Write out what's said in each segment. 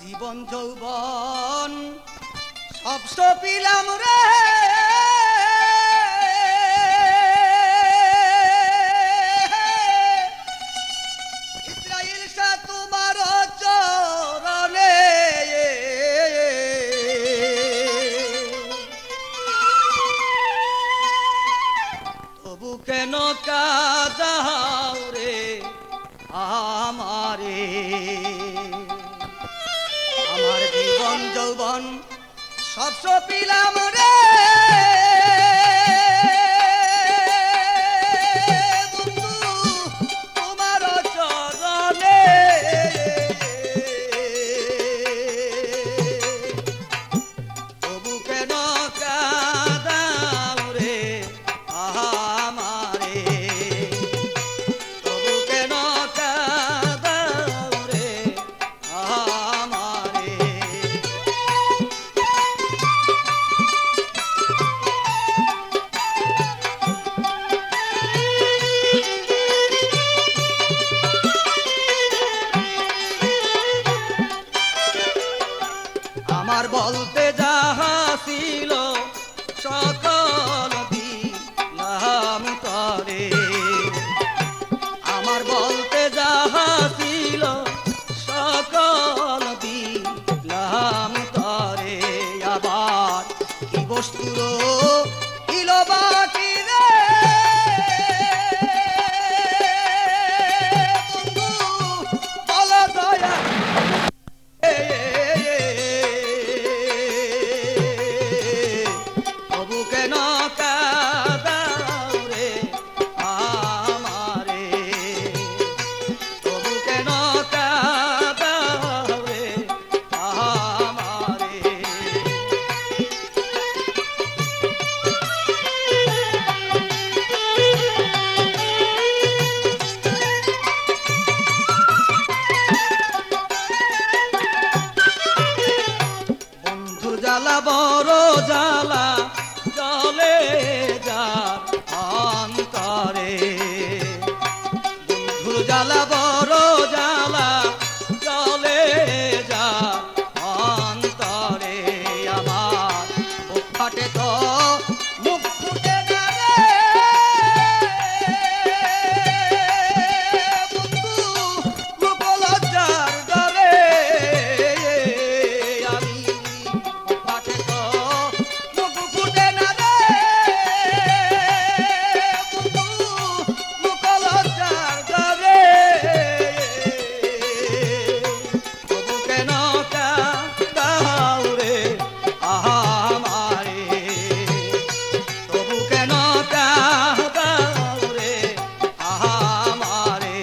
জীবন যৌবন সব সপিলাম রে, ইসরাইল শাহ তোমার চরণে। তবু কেন কাঁদাও রে আমারে, আমার জীবন যৌবন সব সপিলাম রে, বন্ধু তোমার চরণে। তবু কেন কাঁদাও রে আমারে, তবু কেন কাঁদাও রে আমারে। আমার বলতে যাহা ছিল সকল দিলাম তরে, আমার বলতে যাহা ছিল সকল দিলাম তরে। আবার কি বস্তুর ইল বাকি রে, বন্ধু বল দয়া। তবু কেন কাঁদাও রে আমারে, তবু কেন কাঁদাও রে আমারে। বন্ধুর জ্বালা বড় জ্বালা চলে যা অন্তরে, বন্ধুর জ্বালা বড় জ্বালা চলে যা অন্তরে। আমার বুক ফাটে তো মুখ ফুটে না রে, বন্ধু মুখ লজ্জার ডরে। আমি বুক ফাটে তো মুখ ফুটে না রে, বন্ধু মুখ লজ্জার ডরে। তবু কেন কাঁদাও রে আমারে, তবু কেন কাঁদাও রে আমারে।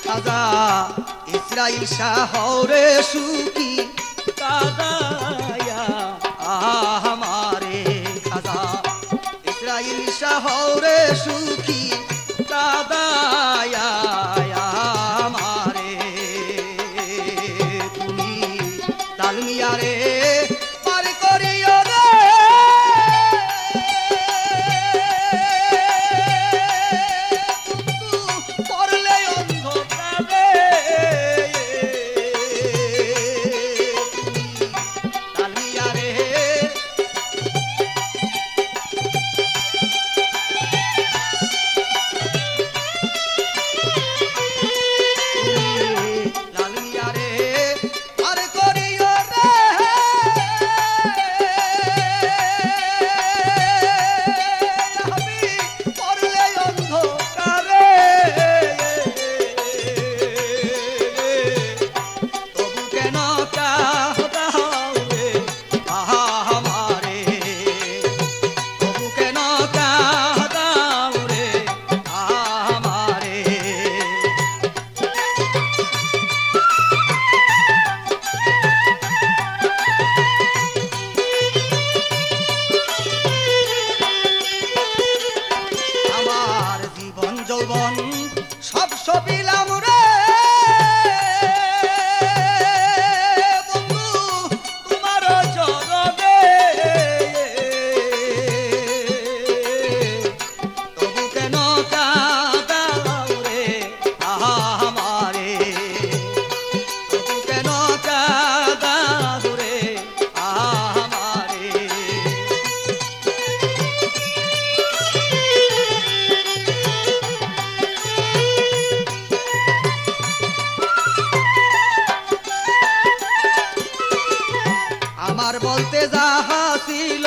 খাজা ইসরাইল শাহ রে সুখী কাদায়া আমারে, খাজা ইসরাইল শাহ রে সুখী কাদায়া আমারে। তুমি ডালমিয়ারে পার করিও রে, পড়লে অন্ধকারে। ডালমিয়ারে আমার বলতে যাহা ছিল